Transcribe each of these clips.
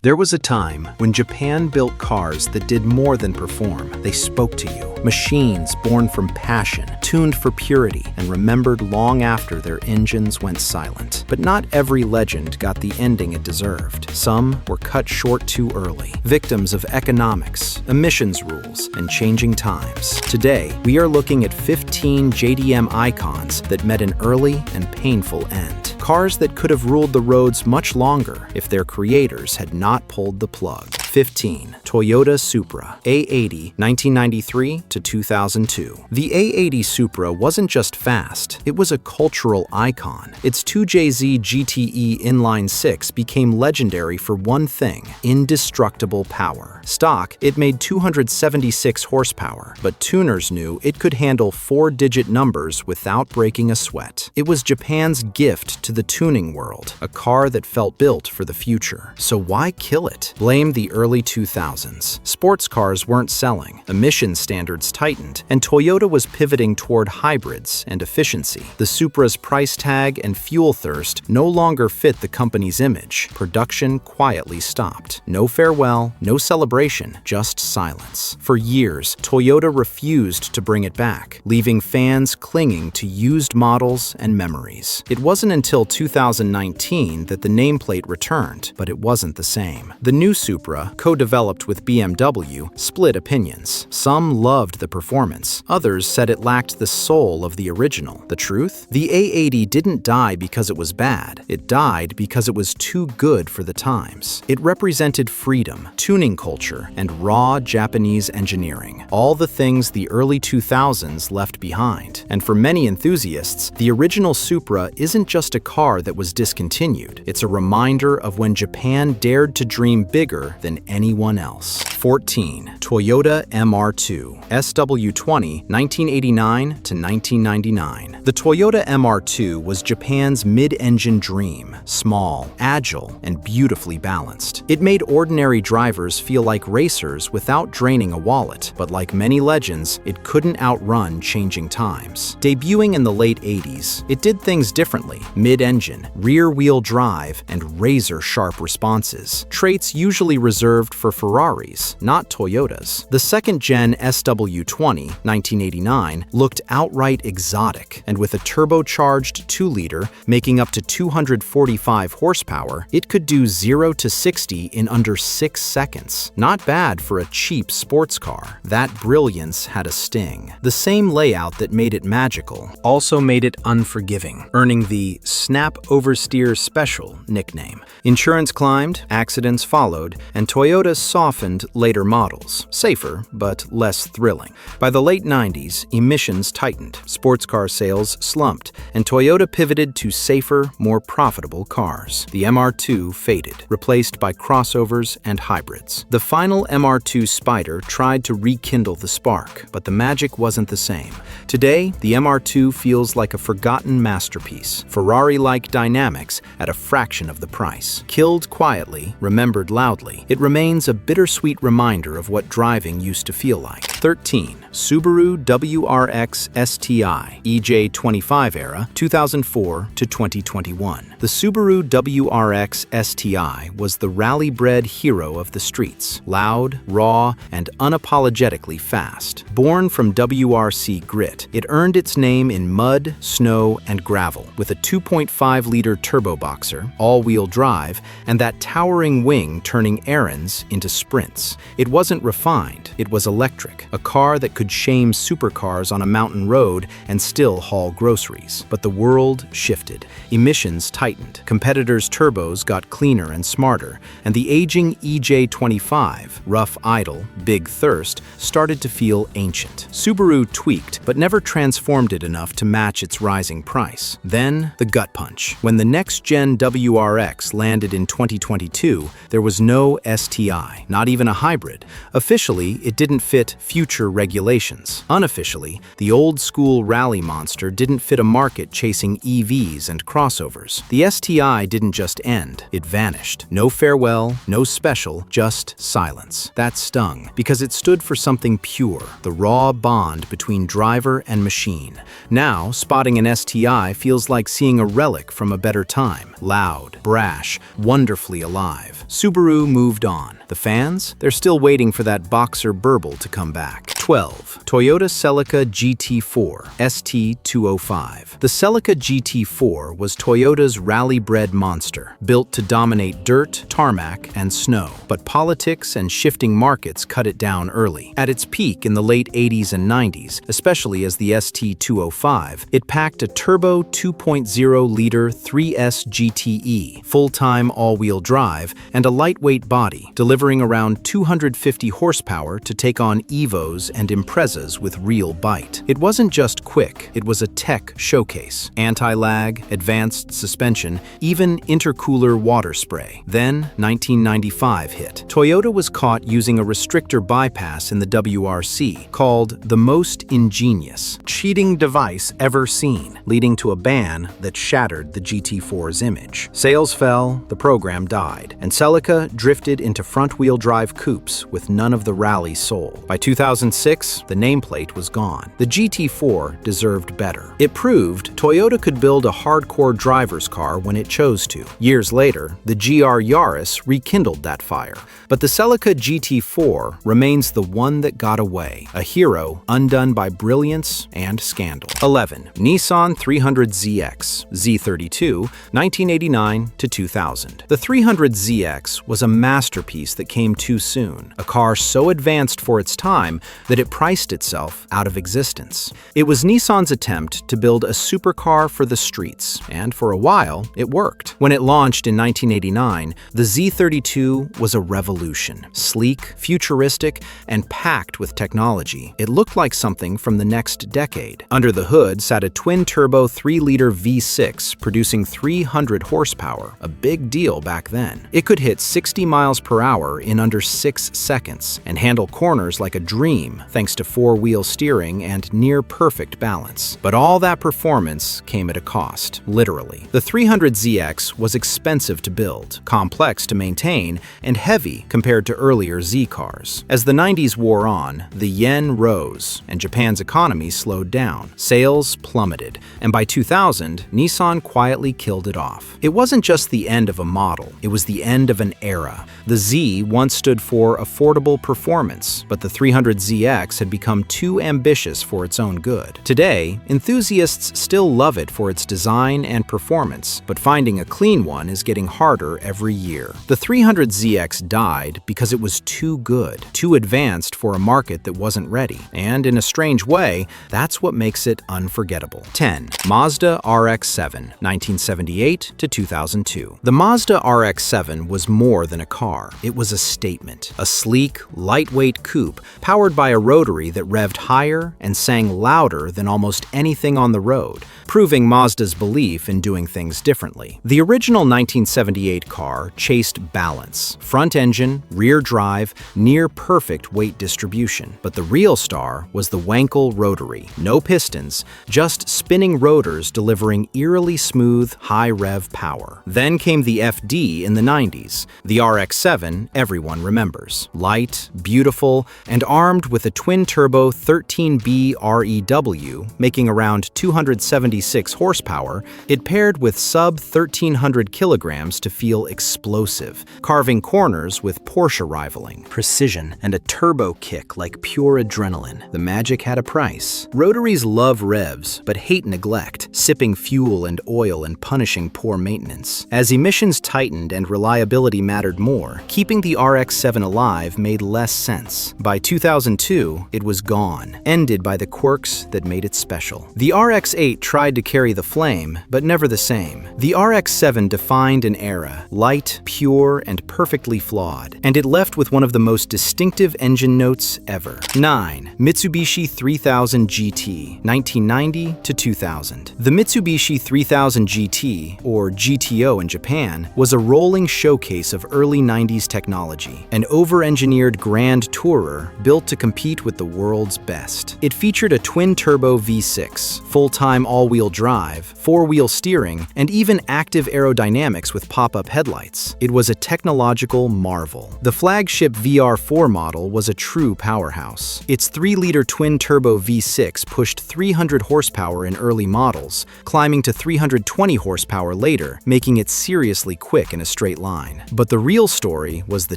There was a time when Japan built cars that did more than perform. They spoke to you. Machines born from passion, tuned for purity, and remembered long after their engines went silent. But not every legend got the ending it deserved. Some were cut short too early, victims of economics, emissions rules, and changing times. Today, we are looking at 15 JDM icons that met an early and painful end. Cars that could have ruled the roads much longer if their creators had not pulled the plug. 15. Toyota Supra, A80, 1993 to 2002. The A80 Supra wasn't just fast, it was a cultural icon. Its 2JZ GTE inline 6 became legendary for one thing: indestructible power. Stock, it made 276 horsepower, but tuners knew it could handle 4-digit numbers without breaking a sweat. It was Japan's gift to the tuning world, a car that felt built for the future. So why kill it? Blame the early 2000s. Sports cars weren't selling, emission standards tightened, and Toyota was pivoting toward hybrids and efficiency. The Supra's price tag and fuel thirst no longer fit the company's image. Production quietly stopped. No farewell, no celebration, just silence. For years, Toyota refused to bring it back, leaving fans clinging to used models and memories. It wasn't until 2019 that the nameplate returned, but it wasn't the same. The new Supra, co-developed with BMW, split opinions. Some loved the performance. Others said it lacked the soul of the original. The truth? The A80 didn't die because it was bad. It died because it was too good for the times. It represented freedom, tuning culture, and raw Japanese engineering. All the things the early 2000s left behind. And for many enthusiasts, the original Supra isn't just a car that was discontinued. It's a reminder of when Japan dared to dream bigger than anyone else. 14. Toyota MR2, SW20, 1989 to 1999. The Toyota MR2 was Japan's mid-engine dream, small, agile, and beautifully balanced. It made ordinary drivers feel like racers without draining a wallet, but like many legends, it couldn't outrun changing times. Debuting in the late 80s, it did things differently: mid-engine, rear-wheel drive, and razor-sharp responses, traits usually reserved for Ferraris, not Toyotas. The second-gen SW20, 1989, looked outright exotic, and with a turbocharged 2-liter making up to 245 horsepower, it could do 0 to 60 in under 6 seconds. Not bad for a cheap sports car. That brilliance had a sting. The same layout that made it magical also made it unforgiving, earning the Snap Oversteer Special nickname. Insurance climbed, accidents followed, and Toyota softened later models, safer but less thrilling. By the late 90s, emissions tightened, sports car sales slumped, and Toyota pivoted to safer, more profitable cars. The MR2 faded, replaced by crossovers and hybrids. The final MR2 Spider tried to rekindle the spark, but the magic wasn't the same. Today, the MR2 feels like a forgotten masterpiece, Ferrari-like dynamics at a fraction of the price. Killed quietly, remembered loudly, it remains a bittersweet reminder of what driving used to feel like. 13. Subaru WRX STI, EJ25 era, 2004 to 2021. The Subaru WRX STI was the rally-bred hero of the streets, loud, raw, and unapologetically fast. Born from WRC grit, it earned its name in mud, snow, and gravel, with a 2.5-liter turbo boxer, all-wheel drive, and that towering wing turning errands into sprints. It wasn't refined, it was electric, a car that could shame supercars on a mountain road and still haul groceries. But the world shifted. Emissions tightened. Competitors' turbos got cleaner and smarter, and the aging EJ25, rough idle, big thirst, started to feel ancient. Subaru tweaked, but never transformed it enough to match its rising price. Then, the gut punch. When the next-gen WRX landed in 2022, there was no STI, not even a hybrid. Officially, it didn't fit future regulations. Unofficially, the old-school rally monster didn't fit a market chasing EVs and crossovers. The STI didn't just end, it vanished. No farewell, no special, just silence. That stung, because it stood for something pure, the raw bond between driver and machine. Now, spotting an STI feels like seeing a relic from a better time. Loud, brash, wonderfully alive. Subaru moved on. The fans? They're still waiting for that boxer burble to come back. 12. Toyota Celica GT4 ST205. The Celica GT4 was Toyota's rally-bred monster, built to dominate dirt, tarmac, and snow. But politics and shifting markets cut it down early. At its peak in the late 80s and 90s, especially as the ST205, it packed a turbo 2.0-liter 3S GTE, full-time all-wheel drive, and a lightweight body, delivering around 250 horsepower to take on Evos and Imprezas with real bite. It wasn't just quick, it was a tech showcase. Anti-lag, advanced suspension, even intercooler water spray. Then, 1995 hit. Toyota was caught using a restrictor bypass in the WRC called the most ingenious, cheating device ever seen, leading to a ban that shattered the GT4's image. Sales fell, the program died, and Celica drifted into front-wheel drive coupes with none of the rally soul. By 2006, the nameplate was gone. The GT4 deserved better. It proved Toyota could build a hardcore driver's car when it chose to. Years later, the GR Yaris rekindled that fire. But the Celica GT4 remains the one that got away, a hero undone by brilliance and scandal. 11. Nissan 300ZX Z32, 1989 to 2000. The 300ZX was a masterpiece that came too soon, a car so advanced for its time that it priced itself out of existence. It was Nissan's attempt to build a supercar for the streets, and for a while, it worked. When it launched in 1989, the Z32 was a revolution. Sleek, futuristic, and packed with technology, it looked like something from the next decade. Under the hood sat a twin-turbo 3-liter V6 producing 300 horsepower, a big deal back then. It could hit 60 miles per hour in under 6 seconds and handle corners like a dream thanks to 4-wheel steering and near-perfect balance. But all that performance came at a cost, literally. The 300ZX was expensive to build, complex to maintain, and heavy compared to earlier Z cars. As the 90s wore on, the yen rose, and Japan's economy slowed down. Sales plummeted, and by 2000, Nissan quietly killed it off. It wasn't just the end of a model, it was the end of an era. The Z once stood for affordable performance, but the 300ZX had become too ambitious for its own good. Today, enthusiasts still love it for its design and performance, but finding a clean one is getting harder every year. The 300ZX died because it was too good, too advanced for a market that wasn't ready, and in a strange way, that's what makes it unforgettable. 10. Mazda RX-7, 1978 to 2002. The Mazda RX-7 was more than a car. It was a statement. A sleek, lightweight coupe powered by a rotary that revved higher and sang louder than almost anything on the road, proving Mazda's belief in doing things differently. The original 1978 car chased balance, front engine, rear drive, near-perfect weight distribution. But the real star was the Wankel rotary. No pistons, just spinning rotors delivering eerily smooth, high-rev power. Then came the FD in the 90s. The RX-7 everyone remembers. Light, beautiful, and armed with a twin-turbo 13B REW, making around 276 horsepower, it paired with sub-1300 kilograms to feel explosive, carving corners with Porsche rivaling. Precision and a turbo kick like pure adrenaline. The magic had a price. Rotaries love revs, but hate neglect, sipping fuel and oil and punishing poor maintenance. As emissions tightened and reliability mattered more, keeping the RX-7 alive made less sense. By 2002, 2002, it was gone, ended by the quirks that made it special. The RX-8 tried to carry the flame, but never the same. The RX-7 defined an era, light, pure, and perfectly flawed, and it left with one of the most distinctive engine notes ever. 9. Mitsubishi 3000 GT, 1990 to 2000. The Mitsubishi 3000 GT, or GTO in Japan, was a rolling showcase of early 90s technology, an over-engineered grand tourer built to compete with the world's best. It featured a twin-turbo V6, full-time all-wheel drive, four-wheel steering, and even active aerodynamics with pop-up headlights. It was a technological marvel. The flagship VR4 model was a true powerhouse. Its 3-liter twin-turbo V6 pushed 300 horsepower in early models, climbing to 320 horsepower later, making it seriously quick in a straight line. But the real story was the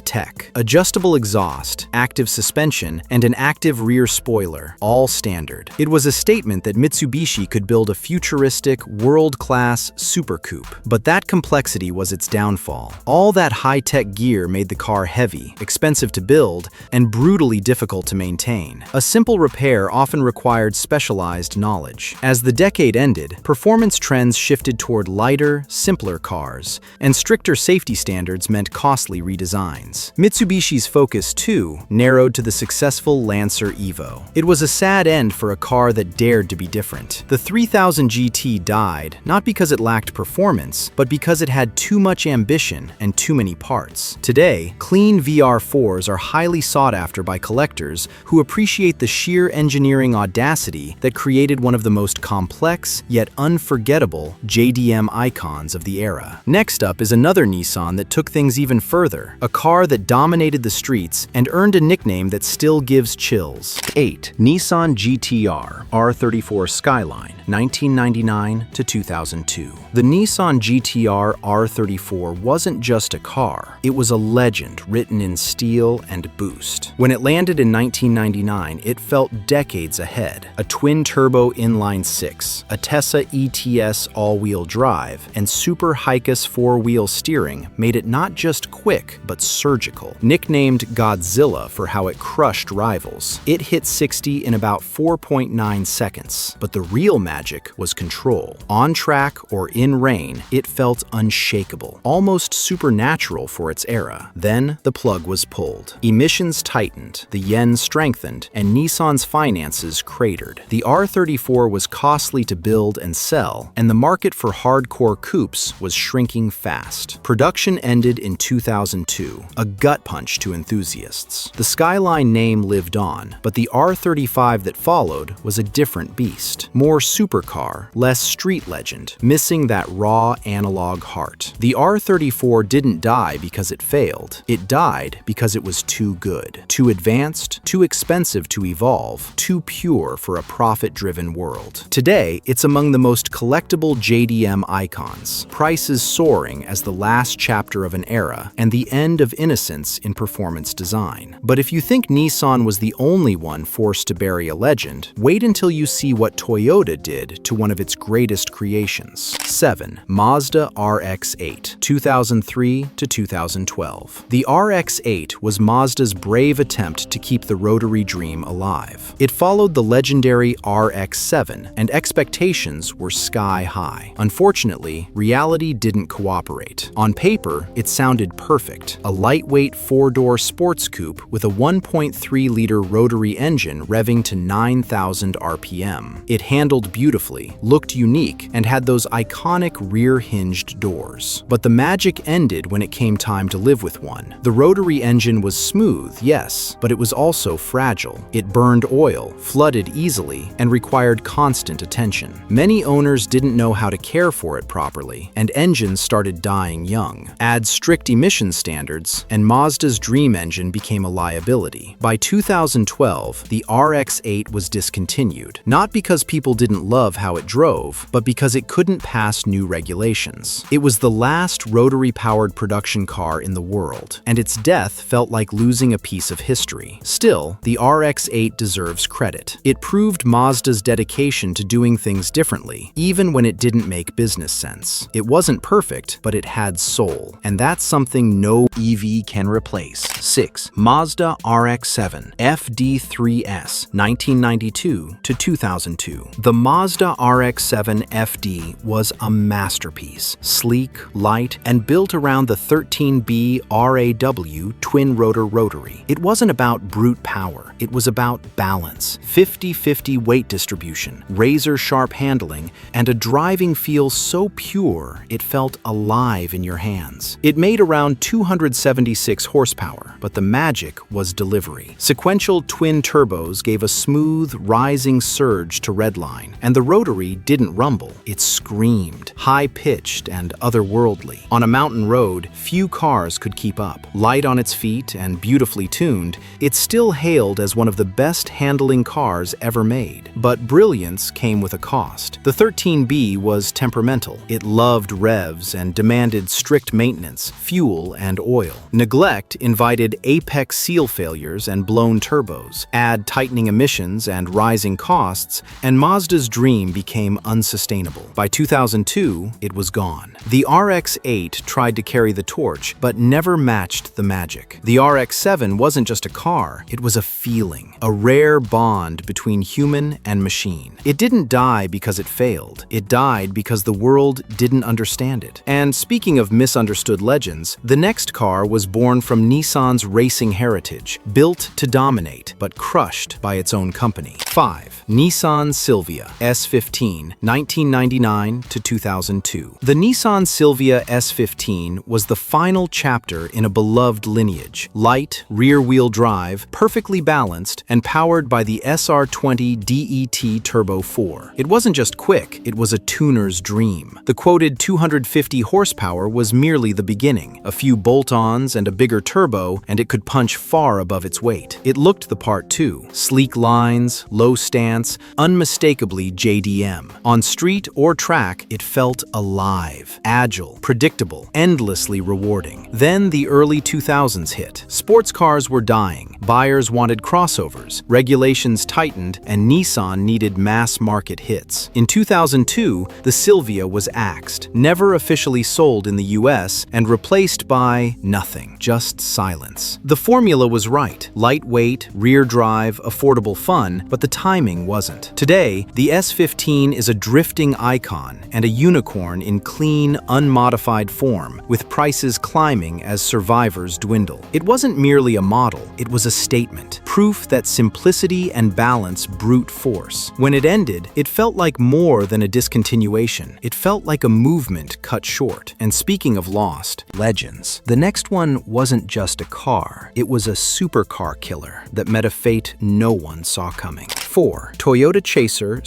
tech. Adjustable exhaust, active suspension, and an active rear spoiler, all standard. It was a statement that Mitsubishi could build a futuristic, world-class super coupe. But that complexity was its downfall. All that high-tech gear made the car heavy, expensive to build, and brutally difficult to maintain. A simple repair often required specialized knowledge. As the decade ended, performance trends shifted toward lighter, simpler cars, and stricter safety standards meant costly redesigns. Mitsubishi's focus, too, narrowed to the successful Lancer Evo. It was a sad end for a car that dared to be different. The 3000 GT died, not because it lacked performance, but because it had too much ambition and too many parts. Today, clean VR4s are highly sought after by collectors who appreciate the sheer engineering audacity that created one of the most complex yet unforgettable JDM icons of the era. Next up is another Nissan that took things even further, a car that dominated the streets and earned a nickname that still gives chills. 8. Nissan GT-R R34 Skyline, 1999 to 2002. The Nissan GT-R R34 wasn't just a car, it was a legend written in steel and boost. When it landed in 1999, it felt decades ahead. A twin-turbo inline-six, a Tessa ETS all-wheel drive, and Super Hikus four-wheel steering made it not just quick, but surgical. Nicknamed Godzilla for how it crushed rivals, it hit 60 in about 4.9 seconds. But the real magic was control. On track or in rain, it felt unshakable, almost supernatural for its era. Then the plug was pulled. Emissions tightened, the yen strengthened, and Nissan's finances cratered. The R34 was costly to build and sell, and the market for hardcore coupes was shrinking fast. Production ended in 2002, a gut punch to enthusiasts. The Skyline name lived on, but the R35 that followed was a different beast. More supercar, less street legend, missing that raw analog heart. The R34 didn't die because it failed. It died because it was too good, too advanced, too expensive to evolve, too pure for a profit-driven world. Today, it's among the most collectible JDM icons, prices soaring as the last chapter of an era and the end of innocence in performance design. But if you think Nissan was the only one forced to bury a legend, wait until you see what Toyota did to one of its greatest creations. 7. Mazda RX-8, 2003 to 2012. The RX-8 was Mazda's brave attempt to keep the rotary dream alive. It followed the legendary RX-7, and expectations were sky high. Unfortunately, reality didn't cooperate. On paper, it sounded perfect, a lightweight four-door sports coupe with a 1.3-liter rotary engine revving to 9,000 RPM. It handled beautifully, looked unique, and had those iconic rear-hinged doors. But the magic ended when it came time to live with one. The rotary engine was smooth, yes, but it was also fragile. It burned oil, flooded easily, and required constant attention. Many owners didn't know how to care for it properly, and engines started dying young. Add strict emission standards, and Mazda's dream engine became a liability. By 2012, the RX-8 was discontinued, not because people didn't love how it drove, but because it couldn't pass new regulations. It was the last rotary-powered production car in the world, and its death felt like losing a piece of history. Still, the RX-8 deserves credit. It proved Mazda's dedication to doing things differently, even when it didn't make business sense. It wasn't perfect, but it had soul, and that's something no EV can replace. 6. Mazda RX-7, FD3S, 1992 to 2002. The Mazda RX-7 FD was a masterpiece, sleek, light, and built around the 13B RAW twin-rotor rotary. It wasn't about brute power, it was about balance, 50-50 weight distribution, razor-sharp handling, and a driving feel so pure it felt alive in your hands. It made around 276 horsepower, but the magic was delivery. Sequential twin turbos gave a smooth, rising surge to redline, and the rotary didn't rumble, it screamed, high-pitched and otherworldly. On a mountain road, few cars could keep up. Light on its feet and beautifully tuned, it's still hailed as one of the best handling cars ever made. But brilliance came with a cost. The 13B was temperamental. It loved revs and demanded strict maintenance, fuel and oil. Neglect invited apex seal failures and blown turbos. Add tightening emissions and rising costs, and Mazda's dream became unsustainable. By 2002, it was gone. The RX-8 tried to carry the torch, but never matched the magic. The RX-7 wasn't just a car, it was a feeling, a rare bond between human and machine. It didn't die because it failed. It died because the world didn't understand it. And speaking of misunderstood legends, the next car was born from Nissan's racing heritage, built to dominate, but crushed by its own company. 5. Nissan Silvia S15, 1999 to 2002. The Nissan Silvia S15 was the final chapter in a beloved lineage. Light, rear-wheel drive, perfectly balanced, and powered by the SR20 DET Turbo 4. It wasn't just quick, it was a tuner's dream. The quoted 250 horsepower was merely the beginning. A few bolt-ons and a bigger turbo, and it could punch far above its weight. It looked the part too. Sleek lines, low stance, unmistakably JDM. On street or track, it felt alive, agile, predictable, endlessly rewarding. Then the early 2000s hit. Sports cars were dying. Buyers wanted crossovers. Regulations tightened, and Nissan needed mass-market hits. In 2002, the Silvia was axed, never officially sold in the US, and replaced by nothing, just silence. The formula was right. Lightweight, rear drive, affordable fun, but the timing wasn't. Today, the S15 is a drifting icon and a unicorn in clean, unmodified form, with prices climbing as survivors dwindle. It wasn't merely a model, it was a statement, proof that simplicity and balance brute force. When it ended, it felt like more than a discontinuation. It felt like a movement cut short. And speaking of lost legends, the next one wasn't just a car, it was a supercar killer that met a fate no one saw coming. 4. Toyota Chaser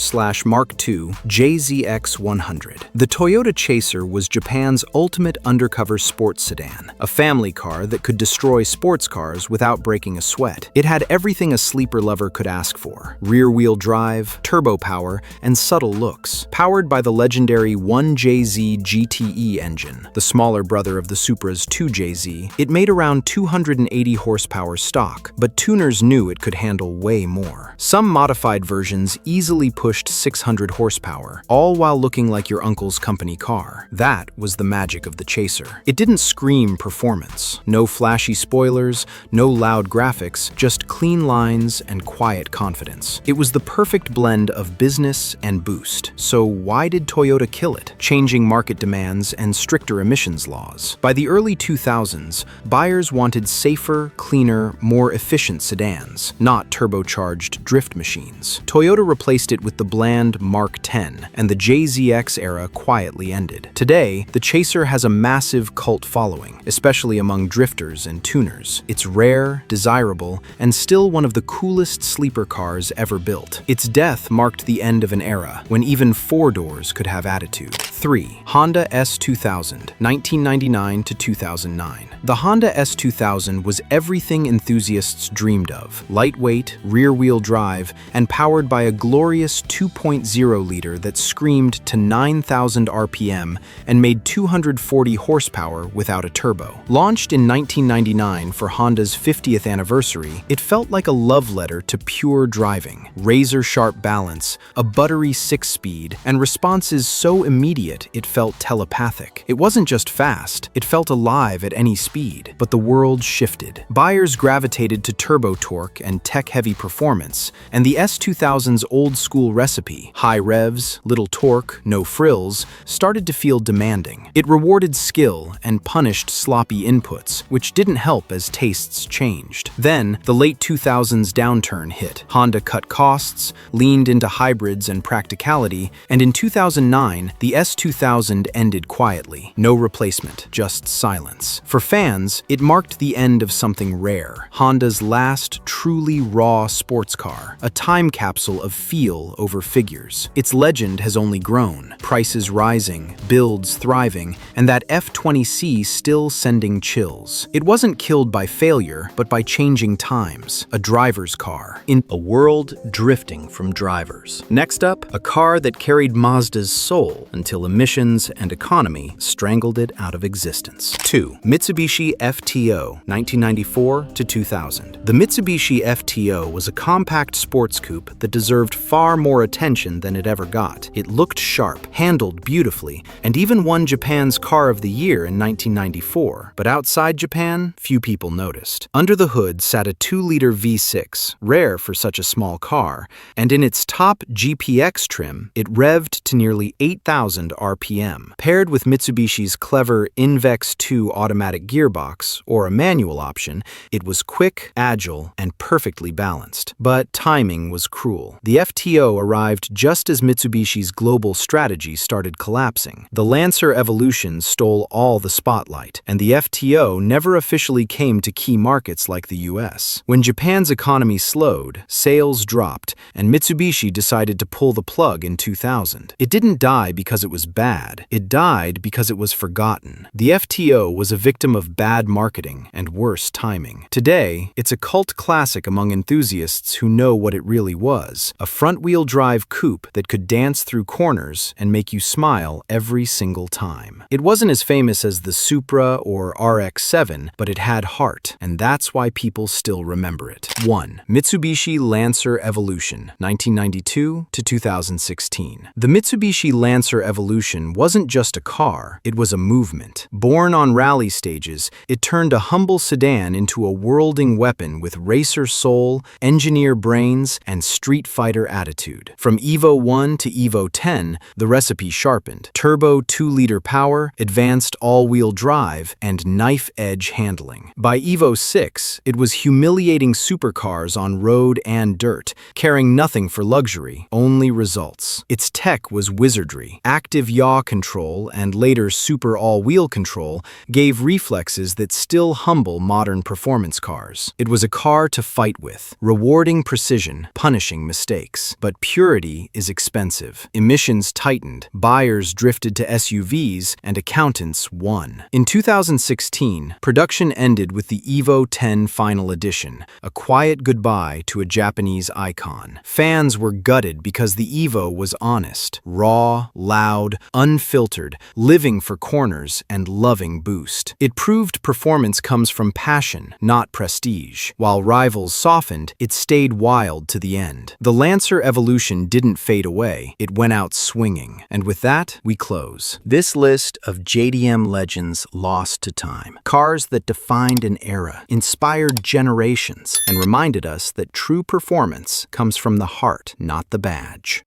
/ Mark II JZX 100. The Toyota Chaser was Japan's ultimate undercover sports sedan, a family car that could destroy sports cars without breaking a sweat. It had everything a sleeper lover could ask for: rear-wheel drive, turbo power, and subtle looks. Powered by the legendary 1JZ GTE engine, the smaller brother of the Supra's 2JZ, it made around 280 horsepower stock, but tuners knew it could handle way more. Some modified versions easily pushed 600 horsepower, all while looking like your uncle's company car. That was the magic of the Chaser. It didn't scream performance. No flashy spoilers, no loud graphics, just clean lines and quiet confidence. It was the perfect blend of business and boost. So why did Toyota kill it? Changing market demands and stricter emissions laws. By the early 2000s, buyers wanted safer, cleaner, more efficient sedans, not turbocharged drift machines. Toyota replaced it with the bland Mark X, and the JZX era quietly ended. Today, the Chaser has a massive cult following, especially among drifters and tuners. It's rare, desirable, and still one of the coolest sleeper cars ever built. Its death marked the end of an era when even four doors could have attitude. 3. Honda S2000, 1999 to 2009. The Honda S2000 was everything enthusiasts dreamed of: lightweight, rear-wheel drive, and powered by a glorious 2.0-liter that screamed to 9,000 RPM and made 240 horsepower without a turbo. Launched in 1999 for Honda's 50th anniversary, it felt like a love letter to pure driving. Razor-sharp balance, a buttery 6-speed, and responses so immediate it felt telepathic. It wasn't just fast, it felt alive at any speed. But the world shifted. Buyers gravitated to turbo torque and tech-heavy performance, and the S2000's old-school recipe, high revs, little torque, no frills, started to feel demanding. It rewarded skill and punished sloppy inputs, which didn't help as tastes changed. Then, the late 2000s downturn hit. Honda cut costs, leaned into hybrids and practicality, and in 2009, the S2000 ended quietly. No replacement, just silence. For fans, it marked the end of something rare. Honda's last truly raw sports car, a time capsule of feel over figures. Its legend has only grown, prices rising, builds thriving, and that F20C still sending chills. It wasn't killed by failure, but by changing times. A driver's car. In a world drifting from drivers. Next up, a car that carried Mazda's soul until emissions and economy strangled it out of existence. 2. Mitsubishi FTO, 1994 to 2000. The Mitsubishi FTO was a compact sports coupe that deserved far more attention than it ever got. It looked sharp, handled beautifully, and even won Japan's Car of the Year in 1994. But outside Japan, few people noticed. Under the hood sat a 2-liter V6, rare for such a small car, and in its top GPX trim, it revved to nearly 8,000 RPM. Paired with Mitsubishi's clever Invex 2 automatic gearbox, or a manual option, it was quick, agile, and perfectly balanced. But timing was cruel. The FTO arrived just as Mitsubishi's global strategy started collapsing. The Lancer Evolution stole all the spotlight, and the FTO never officially came to key markets like the US. When Japan's economy slowed, sales dropped, and Mitsubishi decided to pull the plug in 2000. It didn't die because it was bad. It died because it was forgotten. The FTO was a victim of bad marketing and worse timing. Today, it's a cult classic among enthusiasts who know what it really was, a front-wheel drive coupe that could dance through corners and make you smile every single time. It wasn't as famous as the Supra or RX-7, but it had heart, and that's why people still remember it. 1. Mitsubishi Lancer Evolution, 1992 to 2016. The Mitsubishi Lancer Evolution wasn't just a car, it was a movement. Born on rally stages, it turned a humble sedan into a worlding weapon with racer soul, engineer brains, and street fighter attitude. From Evo 1 to Evo 10, the recipe sharpened. Turbo 2-liter power, advanced all-wheel drive, and knife-edge handling. By Evo 6, it was humiliating supercars on road and dirt, caring nothing for luxury, only results. Its tech was wizardry. Active yaw control and later super all-wheel control gave reflexes that still humble modern performance cars. It was a car to fight with, rewarding precision, punishing mistakes. But purity is expensive. Emissions tightened, buyers drifted to SUVs, and accountants won. In 2016, production ended with the Evo 10 Final Edition, a quiet goodbye to a Japanese icon. Fans were gutted because the Evo was honest, raw, loud, unfiltered, living for corners and loving boost. It proved performance comes from passion, not prestige. While rivals softened, it stayed wild to the end. The Lancer Evolution didn't fade away, it went out swinging. And with that, we close this list of JDM legends lost to time. Cars that defined an era, inspired generations, and reminded us that true performance comes from the heart, not the badge.